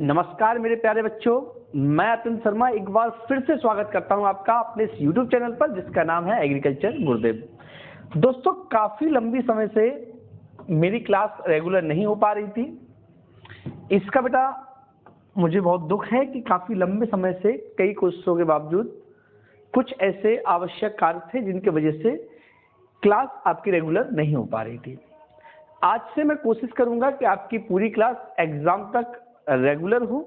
नमस्कार मेरे प्यारे बच्चों, मैं अतुल शर्मा एक बार फिर से स्वागत करता हूं आपका अपने इस YouTube चैनल पर जिसका नाम है एग्रीकल्चर गुरुदेव। दोस्तों, काफ़ी लंबी समय से मेरी क्लास रेगुलर नहीं हो पा रही थी। इसका बेटा मुझे बहुत दुख है कि काफ़ी लंबे समय से कई कोशिशों के बावजूद कुछ ऐसे आवश्यक कार्य थे जिनकी वजह से क्लास आपकी रेगुलर नहीं हो पा रही थी। आज से मैं कोशिश करूंगा कि आपकी पूरी क्लास एग्जाम तक रेगुलर हो।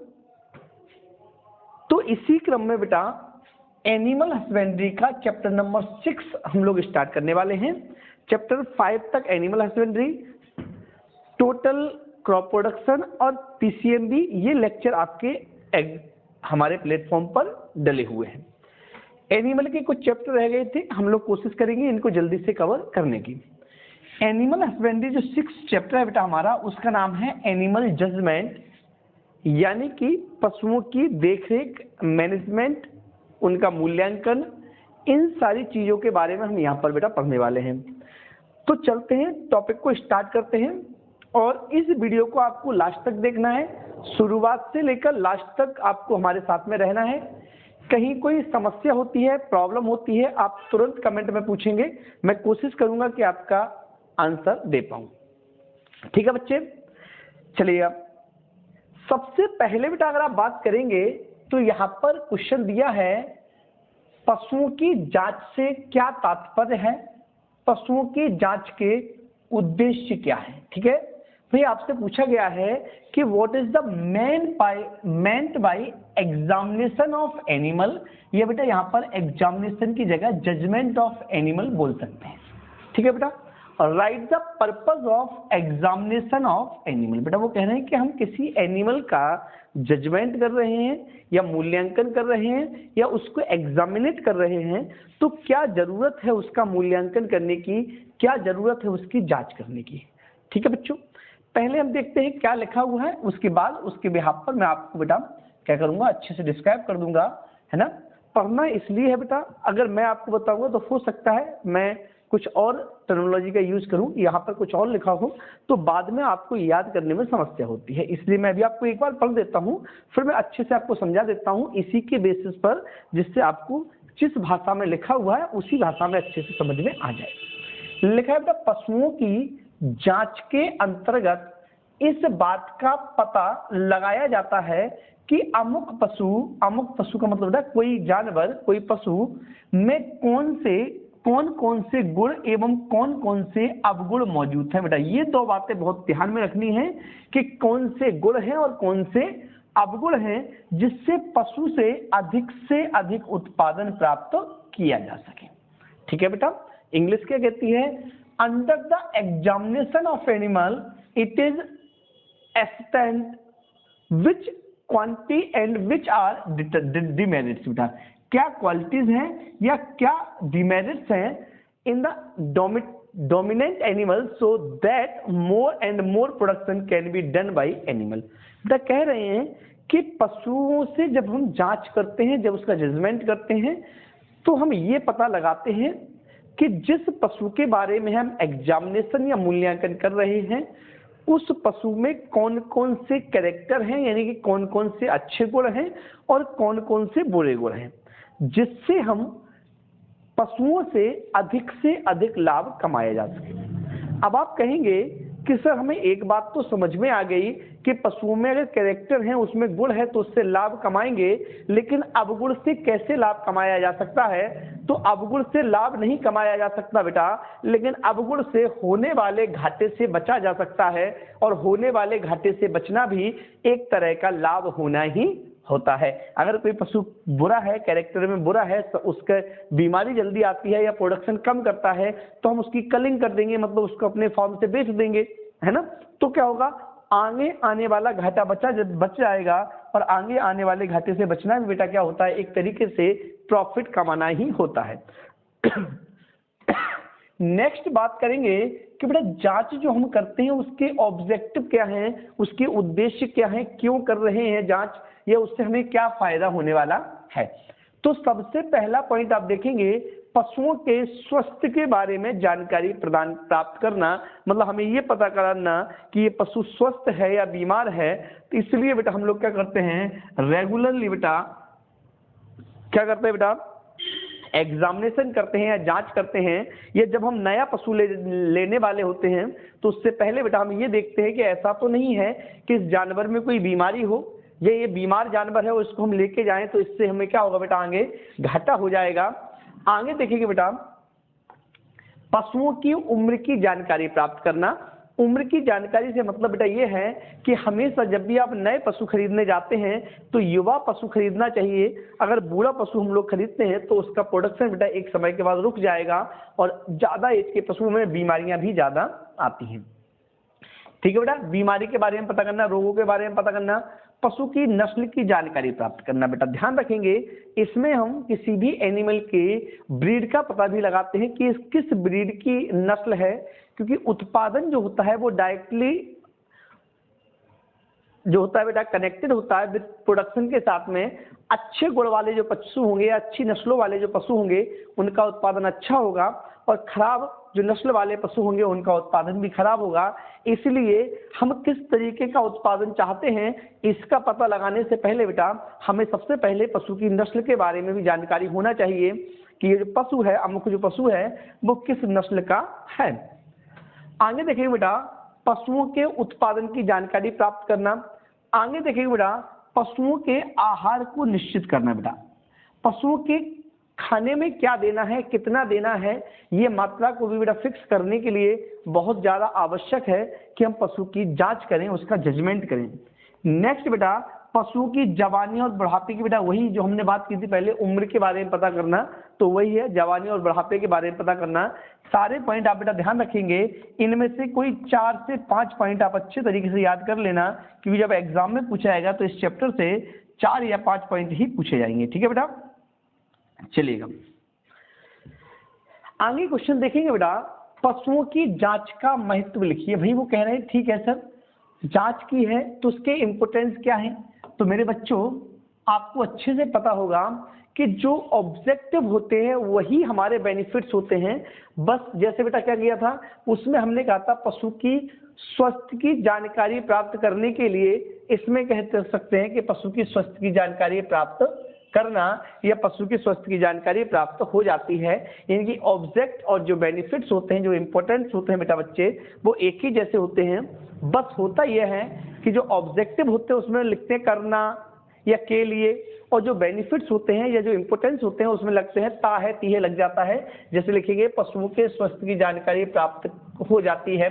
तो इसी क्रम में बेटा एनिमल हस्बेंड्री का चैप्टर नंबर 6 हम लोग स्टार्ट करने वाले हैं। चैप्टर 5 तक animal husbandry, total crop production और पीसीएमबी, ये लेक्चर आपके हमारे प्लेटफॉर्म पर डले हुए हैं। एनिमल के कुछ चैप्टर रह गए थे, हम लोग कोशिश करेंगे इनको जल्दी से कवर करने की। एनिमल हस्बेंड्री जो 6 चैप्टर है बेटा हमारा, उसका नाम है एनिमल जजमेंट, यानी कि पशुओं की देखरेख, मैनेजमेंट, उनका मूल्यांकन, इन सारी चीजों के बारे में हम यहाँ पर बेटा पढ़ने वाले हैं। तो चलते हैं, टॉपिक को स्टार्ट करते हैं और इस वीडियो को आपको लास्ट तक देखना है। शुरुआत से लेकर लास्ट तक आपको हमारे साथ में रहना है। कहीं कोई समस्या होती है, प्रॉब्लम होती है, आप तुरंत कमेंट में पूछेंगे, मैं कोशिश करूंगा कि आपका आंसर दे पाऊं। ठीक है बच्चे, चलिए अब सबसे पहले बेटा अगर आप बात करेंगे तो यहाँ पर क्वेश्चन दिया है पशुओं की जांच से क्या तात्पर्य है, पशुओं की जांच के उद्देश्य क्या है। ठीक है, फिर आपसे पूछा गया है कि what is the meant by examination of animal. ये बेटा यहाँ पर एग्जामिनेशन की जगह जजमेंट ऑफ एनिमल बोल सकते हैं। ठीक है बेटा, और right the purpose of examination of animal. बेटा वो कह रहे हैं कि हम किसी एनिमल का जजमेंट कर रहे हैं या मूल्यांकन कर रहे हैं या उसको एग्जामिनेट कर रहे हैं, तो क्या जरूरत है उसका मूल्यांकन करने की, क्या जरूरत है उसकी जांच करने की। ठीक है बच्चों, पहले हम देखते हैं क्या लिखा हुआ है, उसके बाद उसके बिहाफ पर मैं आपको बेटा क्या करूंगा, अच्छे से डिस्क्राइब कर दूंगा, है ना। पढ़ना इसलिए है बेटा, अगर मैं आपको बताऊंगा तो हो सकता है मैं कुछ और टर्मिनोलॉजी का यूज करूं, यहाँ पर कुछ और लिखा हो तो बाद में आपको याद करने में समस्या होती है। इसलिए मैं भी आपको एक बार पढ़ देता हूं, फिर मैं अच्छे से आपको समझा देता हूं इसी के बेसिस पर, जिससे आपको जिस भाषा में लिखा हुआ है उसी भाषा में अच्छे से समझ में आ जाए। लिखा है बेटा, पशुओं की जांच के अंतर्गत इस बात का पता लगाया जाता है कि अमुक पशु का मतलब बेटा कोई जानवर, कोई पशु में कौन कौन से गुण एवं कौन कौन से अवगुण मौजूद है। बेटा ये दो बातें बहुत ध्यान में रखनी है कि कौन से गुण हैं और कौन से अवगुण हैं, जिससे पशु से अधिक उत्पादन प्राप्त किया जा सके। ठीक है बेटा, इंग्लिश क्या कहती है, under the examination of animal it is ascertained which quantity and which are demerits. बेटा क्या क्वालिटीज हैं या क्या डिमेरिट्स हैं in the dominant animal so that more and more production can be done by animal. बेटा कह रहे हैं कि पशुओं से जब हम जांच करते हैं, जब उसका जजमेंट करते हैं, तो हम ये पता लगाते हैं कि जिस पशु के बारे में हम एग्जामिनेशन या मूल्यांकन कर रहे हैं उस पशु में कौन कौन से कैरेक्टर हैं, यानी कि कौन कौन से अच्छे गुण हैं और कौन कौन से बुरे गुण हैं, जिससे हम पशुओं से अधिक लाभ कमाया जा सके। अब आप कहेंगे कि सर हमें एक बात तो समझ में आ गई कि पशुओं में अगर कैरेक्टर हैं, उसमें गुण है तो उससे लाभ कमाएंगे, लेकिन अवगुण से कैसे लाभ कमाया जा सकता है। तो अवगुण से लाभ नहीं कमाया जा सकता बेटा, लेकिन अवगुण से होने वाले घाटे से बचा जा सकता है, और होने वाले घाटे से बचना भी एक तरह का लाभ होना ही होता है। अगर कोई पशु बुरा है, कैरेक्टर में बुरा है, तो उसका बीमारी जल्दी आती है या प्रोडक्शन कम करता है, तो हम उसकी कलिंग कर देंगे, मतलब उसको अपने फार्म से बेच देंगे, है ना। तो क्या होगा, आगे आने वाला घाटा बच जाएगा, और आगे आने वाले घाटे से बचना भी बेटा क्या होता है, एक तरीके से प्रॉफिट कमाना ही होता है। नेक्स्ट बात करेंगे कि बेटा जांच जो हम करते हैं उसके ऑब्जेक्टिव क्या हैं, उसके उद्देश्य क्या हैं, क्यों कर रहे हैं जांच, या उससे हमें क्या फायदा होने वाला है। तो सबसे पहला पॉइंट आप देखेंगे पशुओं के स्वास्थ्य के बारे में जानकारी प्रदान प्राप्त करना, मतलब हमें ये पता करना कि ये पशु स्वस्थ है या बीमार है। तो इसलिए बेटा हम लोग क्या करते हैं, रेगुलरली बेटा क्या करते हैं बेटा, एग्जामिनेशन करते हैं या जांच करते हैं। या जब हम नया पशु लेने वाले होते हैं तो उससे पहले बेटा हम ये देखते हैं कि ऐसा तो नहीं है कि इस जानवर में कोई बीमारी हो, ये बीमार जानवर है और इसको हम लेके जाएं तो इससे हमें क्या होगा बेटा, आगे घाटा हो जाएगा। आगे देखेंगे बेटा, पशुओं की उम्र की जानकारी प्राप्त करना। उम्र की जानकारी से मतलब बेटा ये है कि हमेशा जब भी आप नए पशु खरीदने जाते हैं तो युवा पशु खरीदना चाहिए। अगर बूढ़ा पशु हम लोग खरीदते हैं तो उसका प्रोडक्शन बेटा एक समय के बाद रुक जाएगा और ज्यादा एज के पशुओं में बीमारियां भी ज्यादा आती हैं। ठीक है बेटा, बीमारी के बारे में पता करना, रोगों के बारे में पता करना, पशु की नस्ल की जानकारी प्राप्त करना। बेटा ध्यान रखेंगे, इसमें हम किसी भी एनिमल के ब्रीड का पता भी लगाते हैं कि किस ब्रीड की नस्ल है, क्योंकि उत्पादन जो होता है वो डायरेक्टली जो होता है बेटा कनेक्टेड होता है विद प्रोडक्शन के साथ में। अच्छे गुण वाले जो पशु होंगे या अच्छी नस्लों वाले जो पशु होंगे उनका उत्पादन अच्छा होगा, और खराब जो नस्ल वाले पशु होंगे उनका उत्पादन भी खराब होगा। इसलिए हम किस तरीके का उत्पादन चाहते हैं इसका पता लगाने से पहले बेटा हमें सबसे पहले पशु की नस्ल के बारे में भी जानकारी होना चाहिए कि ये जो पशु है, अमुक जो पशु है वो किस नस्ल का है। आगे देखिए बेटा, पशुओं के उत्पादन की जानकारी प्राप्त करना। आगे देखिए बेटा, पशुओं के आहार को निश्चित करना। बेटा पशुओं के खाने में क्या देना है, कितना देना है, ये मात्रा को भी बेटा फिक्स करने के लिए बहुत ज्यादा आवश्यक है कि हम पशु की जांच करें, उसका जजमेंट करें। नेक्स्ट बेटा, पशुओं की जवानी और बुढ़ापे की बेटा वही जो हमने बात की थी पहले, उम्र के बारे में पता करना, तो वही है जवानी और बुढ़ापे के बारे में पता करना। सारे पॉइंट आप बेटा ध्यान रखेंगे, इनमें से कोई 4 से 5 पॉइंट आप अच्छे तरीके से याद कर लेना, क्योंकि जब एग्जाम में पूछा जाएगा तो इस चैप्टर से 4 या 5 पॉइंट ही पूछे जाएंगे। ठीक है बेटा, चलिएगा आगे क्वेश्चन देखेंगे। बेटा पशुओं की जांच का महत्व लिखिए। भाई वो कह रहे हैं ठीक है सर, जांच की है तो उसके इंपोर्टेंस क्या है। तो मेरे बच्चों आपको अच्छे से पता होगा कि जो ऑब्जेक्टिव होते हैं वही हमारे बेनिफिट्स होते हैं। बस जैसे बेटा क्या किया था, उसमें हमने कहा था पशु की स्वास्थ्य की जानकारी प्राप्त करने के लिए, इसमें कह सकते हैं कि पशु की स्वास्थ्य की जानकारी प्राप्त करना या पशु की स्वास्थ्य की जानकारी प्राप्त हो जाती है। इनकी ऑब्जेक्ट और जो बेनिफिट्स होते हैं, जो इंपॉर्टेंस होते हैं बेटा बच्चे, वो एक ही जैसे होते हैं। बस होता यह है कि जो ऑब्जेक्टिव होते हैं उसमें लिखते हैं करना या के लिए, और जो बेनिफिट्स होते हैं या जो इंपॉर्टेंस होते हैं उसमें लगते हैं ता है ती है लग जाता है। जैसे लिखेंगे पशुओं के स्वास्थ्य की जानकारी प्राप्त हो जाती है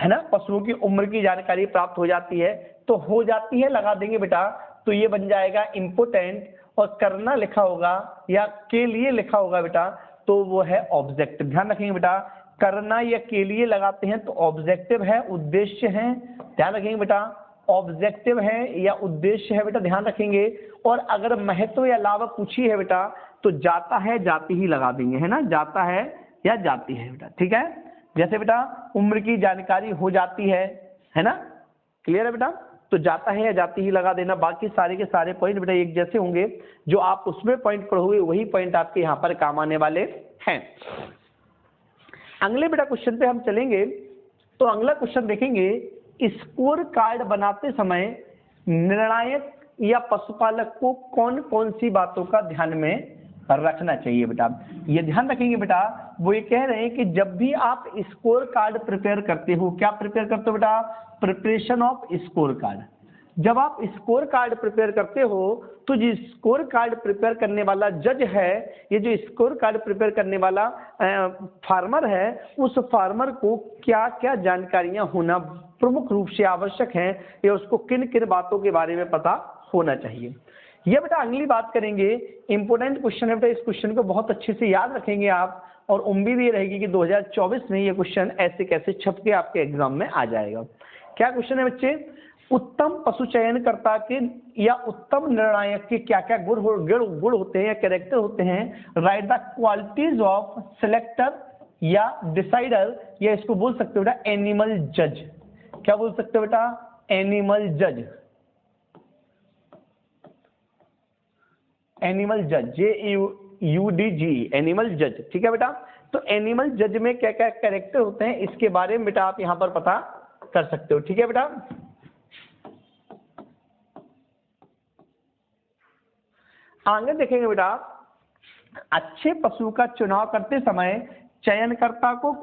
ना, पशुओं की उम्र की जानकारी प्राप्त हो जाती है, तो हो जाती है लगा देंगे बेटा, तो ये बन जाएगा इम्पोर्टेंट, और करना लिखा होगा या के लिए लिखा होगा बेटा तो वो है ऑब्जेक्टिव। ध्यान रखेंगे बेटा, करना या के लिए लगाते हैं तो ऑब्जेक्टिव है, उद्देश्य है। ध्यान रखेंगे बेटा, ऑब्जेक्टिव है या उद्देश्य है बेटा, ध्यान रखेंगे। और अगर महत्व या लाभ पूछी है बेटा तो जाता है जाती ही लगा देंगे, है ना, जाता है या जाती है बेटा। ठीक है, जैसे बेटा उम्र की जानकारी हो जाती है ना, क्लियर है बेटा, तो जाता है या जाती ही लगा देना। बाकी सारे के सारे पॉइंट बेटा एक जैसे होंगे, जो आप उसमें पॉइंट पढ़ोगे वही पॉइंट आपके यहाँ पर काम आने वाले हैं। अगले बेटा क्वेश्चन पे हम चलेंगे। तो अगला क्वेश्चन देखेंगे, स्कोर कार्ड बनाते समय निर्णायक या पशुपालक को कौन कौन सी बातों का ध्यान में रखना चाहिए। बेटा ये ध्यान रखेंगे बेटा, वो ये कह रहे हैं कि जब भी आप स्कोर कार्ड प्रिपेयर करते हो, क्या प्रिपेयर करते हो बेटा, प्रिपरेशन ऑफ स्कोर कार्ड। जब आप स्कोर कार्ड प्रिपेयर करते हो तो जो स्कोर कार्ड प्रिपेयर करने वाला जज है, ये जो स्कोर कार्ड प्रिपेयर करने वाला फार्मर है, उस फार्मर को क्या क्या जानकारियां होना प्रमुख रूप से आवश्यक है, या उसको किन किन बातों के बारे में पता होना चाहिए। ये बेटा अगली बात करेंगे, इंपोर्टेंट क्वेश्चन है बेटा, इस क्वेश्चन को बहुत अच्छे से याद रखेंगे आप, और उम्मीद ये रहेगी कि 2024 में ये क्वेश्चन ऐसे कैसे छप के आपके एग्जाम में आ जाएगा। क्या क्वेश्चन है बच्चे, उत्तम पशु चयनकर्ता के या उत्तम निर्णायक के क्या क्या गुण होते हैं या कैरेक्टर होते हैं। Right the qualities of selector या डिसाइडर, या इसको बोल सकते हो बेटा एनिमल जज। क्या बोल सकते हो बेटा, एनिमल जज। एनिमल जज, UDG, एनिमल जज। ठीक है बेटा, तो एनिमल जज में क्या क्या कैरेक्टर होते हैं इसके बारे में बेटा आप यहां पर पता कर सकते हो। ठीक है बेटा, आगे देखेंगे बेटा, अच्छे पशु का चुनाव करते समय चयनकर्ता में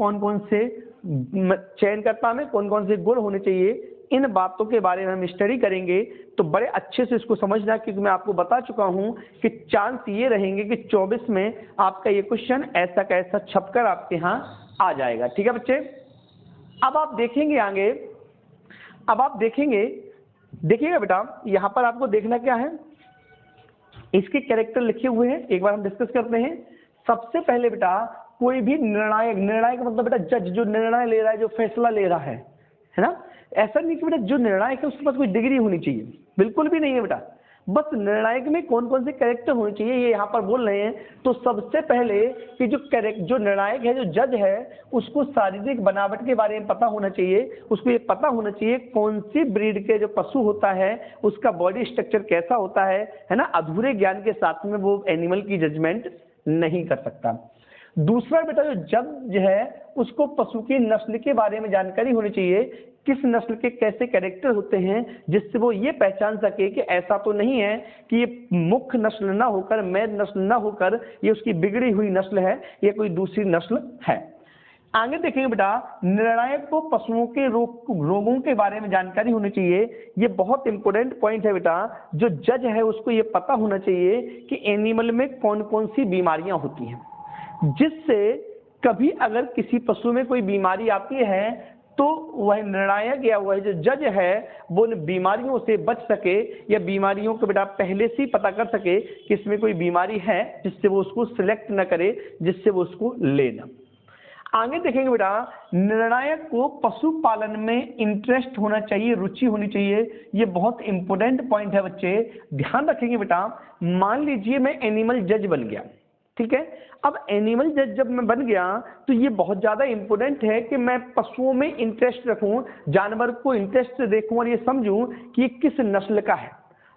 कौन कौन से गुण होने चाहिए, इन बातों के बारे में हम स्टडी करेंगे। तो बड़े अच्छे से इसको समझना, क्योंकि मैं आपको बता चुका हूं कि चांस ये रहेंगे कि 24 में आपका ये क्वेश्चन ऐसा कैसा छपकर आपके यहाँ आ जाएगा। ठीक है बच्चे, अब आप देखेंगे आगे, अब आप देखिएगा बेटा, यहाँ पर आपको देखना क्या है, इसके कैरेक्टर लिखे हुए हैं, एक बार हम डिस्कस करते हैं। सबसे पहले बेटा कोई भी निर्णायक मतलब बेटा जज जो निर्णय ले रहा है, जो फैसला ले रहा है ना, ऐसा नहीं कि बेटा जो निर्णायक है उसके पास कोई डिग्री होनी चाहिए, बिल्कुल भी नहीं है बेटा। बस निर्णायक में कौन कौन से कैरेक्टर होने चाहिए ये यहाँ पर बोल रहे हैं। तो सबसे पहले कि जो निर्णायक है, जो जज है, उसको शारीरिक बनावट के बारे में पता होना चाहिए, उसको ये पता होना चाहिए कौन सी ब्रीड के जो पशु होता है उसका बॉडी स्ट्रक्चर कैसा होता है ना। अधूरे ज्ञान के साथ में वो एनिमल की जजमेंट नहीं कर सकता। दूसरा बेटा जो जज है उसको पशु की नस्ल के बारे में जानकारी होनी चाहिए, किस नस्ल के कैसे कैरेक्टर होते हैं, जिससे वो ये पहचान सके कि ऐसा तो नहीं है कि ये मुख्य नस्ल ना होकर, मैद नस्ल ना होकर ये उसकी बिगड़ी हुई नस्ल है, ये कोई दूसरी नस्ल है। आगे देखेंगे बेटा, निर्णायक को पशुओं के रोगों के बारे में जानकारी होनी चाहिए। ये बहुत इंपॉर्टेंट पॉइंट है बेटा, जो जज है उसको ये पता होना चाहिए कि एनिमल में कौन कौन सी बीमारियां होती हैं, जिससे कभी अगर किसी पशु में कोई बीमारी आती है तो वह निर्णायक या वह जो जज है वो उन बीमारियों से बच सके, या बीमारियों को बेटा पहले से ही पता कर सके कि इसमें कोई बीमारी है, जिससे वो उसको सिलेक्ट न करे, जिससे वो उसको ले ना। आगे देखेंगे बेटा, निर्णायक को पशुपालन में इंटरेस्ट होना चाहिए, रुचि होनी चाहिए। ये बहुत इंपॉर्टेंट पॉइंट है बच्चे, ध्यान रखेंगे बेटा। मान लीजिए मैं एनिमल जज बन गया, ठीक है। अब एनिमल जज जब मैं बन गया तो ये बहुत ज्यादा इंपॉर्टेंट है कि मैं पशुओं में इंटरेस्ट रखूं, जानवर को इंटरेस्ट से देखूं और ये समझूं कि ये किस नस्ल का है।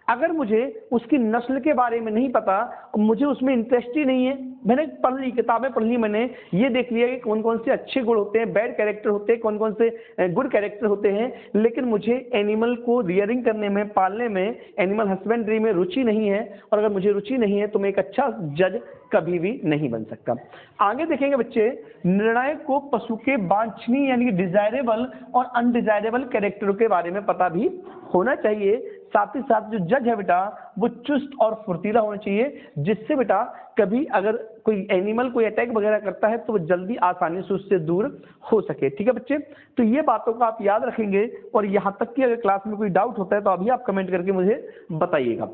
अगर मुझे उसकी नस्ल के बारे में नहीं पता, मुझे उसमें इंटरेस्ट ही नहीं है, मैंने पढ़ ली, किताबें पढ़ ली, मैंने ये देख लिया कि कौन कौन से अच्छे गुण होते हैं, बैड कैरेक्टर होते हैं, कौन कौन से गुड कैरेक्टर होते हैं, लेकिन मुझे एनिमल को रियरिंग करने में, पालने में, एनिमल हस्बेंड्री में रुचि नहीं है, और अगर मुझे रुचि नहीं है तो मैं एक अच्छा जज कभी भी नहीं बन सकता। आगे देखेंगे बच्चे, निर्णायक को पशु के वांछनीय यानी कि डिजायरेबल और अनडिजायरेबल कैरेक्टरों के बारे में पता भी होना चाहिए। साथ ही साथ जो जज है बेटा वो चुस्त और फुर्तीला होना चाहिए, जिससे बेटा कभी अगर कोई एनिमल कोई अटैक वगैरह करता है तो वो जल्दी आसानी से उससे दूर हो सके। ठीक है बच्चे, तो ये बातों को आप याद रखेंगे, और यहाँ तक कि अगर क्लास में कोई डाउट होता है तो अभी आप कमेंट करके मुझे बताइएगा।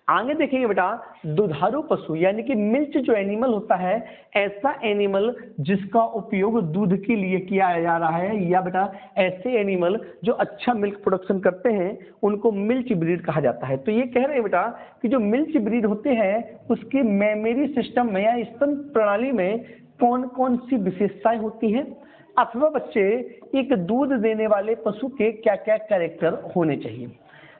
आगे देखेंगे बेटा, दुधारू पशु यानी कि मिल्क जो एनिमल होता है, ऐसा एनिमल जिसका उपयोग दूध के लिए किया जा रहा है, या बेटा ऐसे एनिमल जो अच्छा मिल्क प्रोडक्शन करते हैं उनको मिल्क ब्रीड कहा जाता है। तो ये कह रहे हैं बेटा कि जो मिल्क ब्रीड होते हैं उसकी मेमोरी सिस्टम में या स्तन प्रणाली में कौन कौन सी विशेषताएं होती हैं, अथवा बच्चे एक दूध देने वाले पशु के क्या क्या कैरेक्टर होने चाहिए।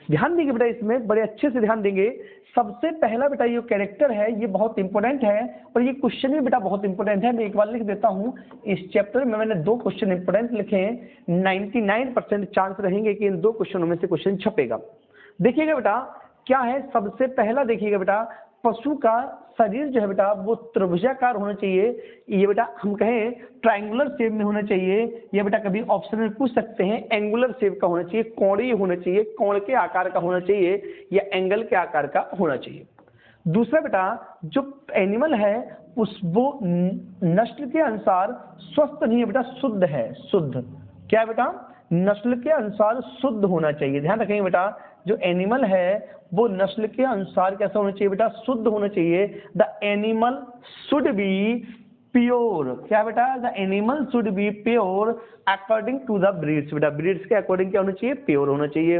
ध्यान देंगे बेटा, इसमें बड़े अच्छे से ध्यान देंगे। सबसे पहला बेटा ये कैरेक्टर है, ये बहुत इंपॉर्टेंट है, और ये क्वेश्चन भी बेटा बहुत इंपॉर्टेंट है। मैं एक बार लिख देता हूं, इस चैप्टर में मैंने 2 क्वेश्चन इंपॉर्टेंट लिखे हैं, 99% चांस रहेंगे कि इन 2 क्वेश्चनों में से क्वेश्चन छपेगा। देखिएगा बेटा क्या है, सबसे पहला देखिएगा बेटा, पशु का शरीर जो है बेटा वो त्रिभुजाकार होना चाहिए। ये बेटा हम कहें ट्रायंगुलर शेप में होना चाहिए, या बेटा कभी ऑप्शन में पूछ सकते हैं एंगुलर शेप का होना चाहिए, कोणीय होना चाहिए, कोण के आकार का होना चाहिए, या एंगल के आकार का होना चाहिए। दूसरा बेटा जो एनिमल है वो नस्ल के अनुसार स्वस्थ नहीं है बेटा, शुद्ध है, शुद्ध। क्या है बेटा, नस्ल के अनुसार शुद्ध होना चाहिए। ध्यान रखेंगे बेटा, जो एनिमल है वो नस्ल के अनुसार कैसा होना चाहिए बेटा, शुद्ध होना चाहिए। The animal should be pure. क्या बेटा, the animal should be pure according to the breeds. बेटा ब्रीड्स के अकॉर्डिंग क्या होना चाहिए, प्योर होना चाहिए।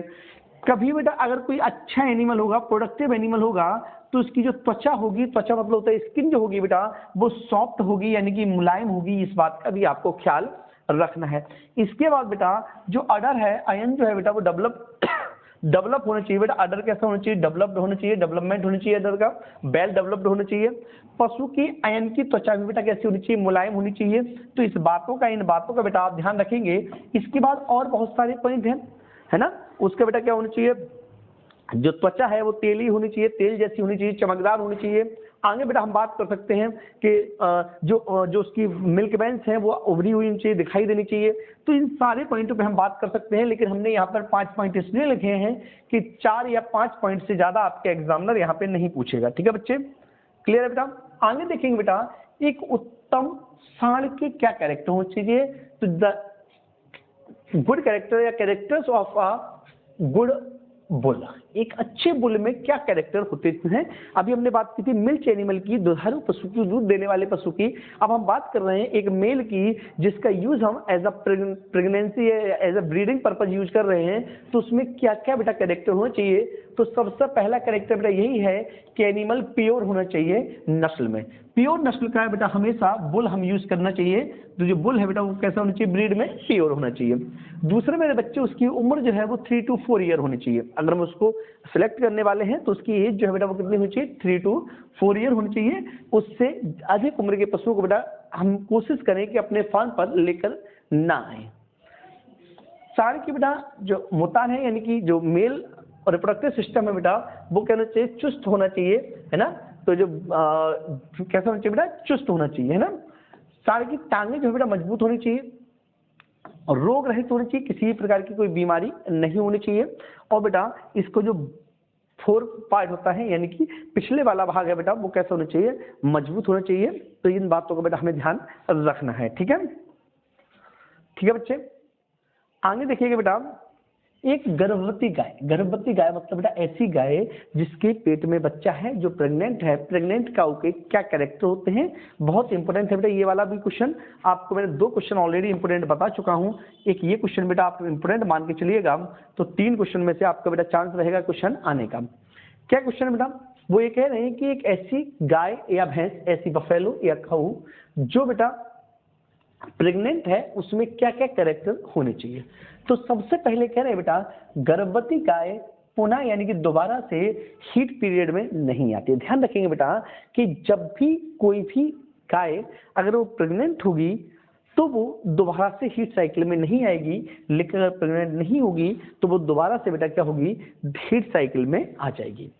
कभी बेटा अगर कोई अच्छा एनिमल होगा, प्रोडक्टिव एनिमल होगा, तो उसकी जो त्वचा होगी, त्वचा मतलब होता है स्किन जो होगी बेटा, वो सॉफ्ट होगी यानी कि मुलायम होगी। इस बात का भी आपको ख्याल रखना है। इसके बाद बेटा जो अडर है, अयन जो है बेटा वो डेवलप डेवलप होना चाहिए बेटा, अडर कैसा होना चाहिए, डेवलप्ड होना चाहिए, डेवलपमेंट होनी चाहिए अडर का, वेल डेवलप्ड होना चाहिए। पशु की अयन की त्वचा भी बेटा कैसी होनी चाहिए, मुलायम होनी चाहिए। तो इन बातों का बेटा आप ध्यान रखेंगे। इसके बाद और बहुत सारे पॉइंट हैं, है ना। उसका बेटा क्या होना चाहिए, जो त्वचा है वो तेली होनी चाहिए, तेल जैसी होनी चाहिए, चमकदार होनी चाहिए। आगे बेटा हम बात कर सकते हैं कि जो उसकी मिल्क वेन्स हैं वो उभरी हुई होनी चाहिए, दिखाई देनी चाहिए। तो इन सारे पॉइंटों पे हम बात कर सकते हैं, लेकिन हमने यहाँ पर 5 पॉइंट इसलिए लिखे हैं कि 4 या 5 पॉइंट से ज्यादा आपके एग्जामिनर यहाँ पे नहीं पूछेगा। ठीक है बच्चे, क्लियर है बेटा। आगे देखेंगे बेटा, एक उत्तम सांड के क्या कैरेक्टर होने चाहिए। तो द गुड कैरेक्टर या characters of a good bull, एक अच्छे बुल में क्या कैरेक्टर होते हैं। अभी हमने बात की थी मिल्क एनिमल की, दुधारू पशु की, दूध देने वाले पशु की। अब हम बात कर रहे हैं एक मेल की, जिसका यूज हम as a pregnancy as a breeding purpose use कर रहे हैं। तो उसमें क्या क्या बेटा कैरेक्टर होना चाहिए। तो सबसे पहला कैरेक्टर बेटा यही है कि एनिमल प्योर होना चाहिए नस्ल में। प्योर नस्ल का बेटा हमेशा बुल हम यूज करना चाहिए। तो जो बुल है बेटा वो कैसा होना चाहिए, ब्रीड में प्योर होना चाहिए। दूसरे मेरे बच्चे, उसकी उम्र जो है वो 3 to 4 ईयर होनी चाहिए। अगर हम उसको सिलेक्ट करने वाले हैं तो उसकी एज जो है बेटा वो कितनी होनी चाहिए, 3 to 4 ईयर होनी चाहिए। उससे अधिक उम्र के पशुओं को बेटा हम कोशिश करें कि अपने फार्म पर लेकर ना आए। सार की बेटा जो मुतान है, यानी कि जो मेल और रिप्रोडक्टिव सिस्टम है बेटा, वो क्या होना चाहिए, चुस्त होना चाहिए, है ना। तो जो कैसा होना चाहिए बेटा, चुस्त होना चाहिए, है ना। सार की टांगें जो बेटा मजबूत होनी चाहिए और रोग रहित होनी चाहिए, किसी भी प्रकार की कोई बीमारी नहीं होनी चाहिए। और बेटा इसको जो 4 पार्ट होता है, यानी कि पिछले वाला भाग है बेटा, वो कैसा होना चाहिए, मजबूत होना चाहिए। तो इन बातों का बेटा हमें ध्यान रखना है। ठीक है, ठीक है बच्चे। आगे देखिएगा बेटा, एक गर्भवती गाय मतलब बेटा ऐसी गाय जिसके पेट में बच्चा है, जो प्रेग्नेंट है। प्रेग्नेंट काऊ के क्या कैरेक्टर होते हैं, बहुत इंपॉर्टेंट है बेटा ये वाला भी क्वेश्चन। आपको मैंने 2 क्वेश्चन ऑलरेडी इंपॉर्टेंट बता चुका हूं। एक ये क्वेश्चन बेटा आप इंपॉर्टेंट मान के चलिएगा, तो 3 क्वेश्चन में से आपका बेटा चांस रहेगा क्वेश्चन आने का। क्या क्वेश्चन बेटा, वो ये कह रहे हैं कि एक ऐसी गाय या भैंस, ऐसी बफेलो या खाऊ जो बेटा प्रेग्नेंट है, उसमें क्या क्या कैरेक्टर होने चाहिए। तो सबसे पहले कह रहे हैं बेटा, गर्भवती गाय पुनः यानी कि दोबारा से हीट पीरियड में नहीं आती है। ध्यान रखेंगे बेटा कि जब भी कोई भी गाय अगर वो प्रेग्नेंट होगी तो वो दोबारा से हीट साइकिल में नहीं आएगी, लेकिन अगर प्रेग्नेंट नहीं होगी तो वो दोबारा से बेटा क्या होगी, हीट साइकिल में आ जाएगी।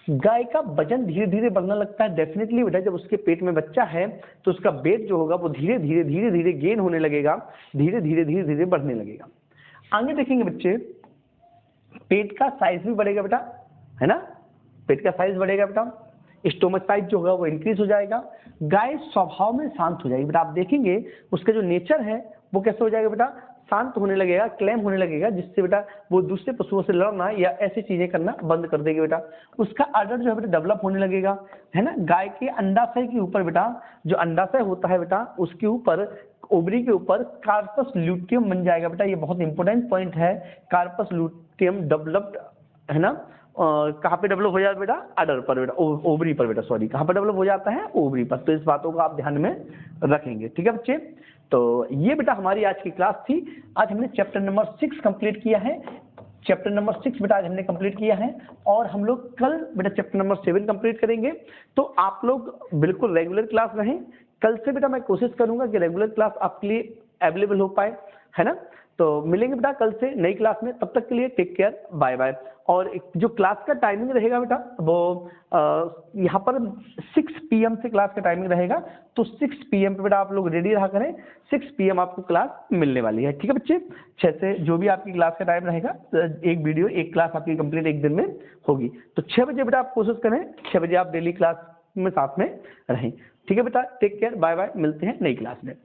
गाय का वजन धीरे धीरे बढ़ने लगता है। डेफिनेटली बेटा जब उसके पेट में बच्चा है तो उसका वेट जो होगा वो धीरे धीरे गेन होने लगेगा, धीरे धीरे बढ़ने लगेगा। आगे देखेंगे बच्चे, पेट का साइज भी बढ़ेगा बेटा, है ना। पेट का साइज बढ़ेगा बेटा, स्टोमक साइज जो होगा वो इंक्रीज हो जाएगा। गाय स्वभाव में शांत हो जाएगी बेटा। आप देखेंगे उसका जो नेचर है वो कैसे हो जाएगा बेटा, शांत होने लगेगा, क्लेम होने लगेगा, जिससे बेटा वो दूसरे पशुओं से लड़ना या ऐसी चीजें करना बंद कर देगी बेटा। उसका आर्डर जो है बेटा डेवलप होने लगेगा, है ना। गाय के अंडाशय के ऊपर बेटा, जो अंडाशय होता है बेटा, उसके ऊपर ओवरी के ऊपर कार्पस ल्यूटियम बन जाएगा बेटा। ये बहुत इंपॉर्टेंट पॉइंट है, कार्पस ल्यूटियम डेवलप्ड, है ना। कहाँ पे डेवलप हो जाता है बेटा, अडर पर बेटा, ओवरी पर बेटा, सॉरी, कहाँ पर डेवलप हो जाता है, ओवरी पर। तो इस बातों को आप ध्यान में रखेंगे। ठीक है बच्चे, तो ये बेटा हमारी आज की क्लास थी। आज हमने चैप्टर नंबर 6 कंप्लीट किया है। चैप्टर नंबर 6 बेटा आज हमने कंप्लीट किया है, और हम लोग कल बेटा चैप्टर नंबर 7 कंप्लीट करेंगे। तो आप लोग बिल्कुल रेगुलर क्लास रहें। कल से बेटा मैं कोशिश करूंगा कि रेगुलर क्लास आपके लिए अवेलेबल हो पाए, है ना। तो मिलेंगे बेटा कल से नई क्लास में, तब तक के लिए टेक केयर, बाय बाय। और जो क्लास का टाइमिंग रहेगा बेटा वो यहाँ पर 6 PM से क्लास का टाइमिंग रहेगा। तो 6 PM पे बेटा आप लोग रेडी रहा करें, 6 PM आपको क्लास मिलने वाली है। ठीक है बच्चे, 6 से जो भी आपकी क्लास का टाइम रहेगा, एक वीडियो एक क्लास आपकी कंप्लीट एक दिन में होगी। तो 6 बजे बेटा आप कोशिश करें, 6 बजे आप डेली क्लास में साथ में रहें। ठीक है बेटा, टेक केयर, बाय बाय, मिलते हैं नई क्लास में।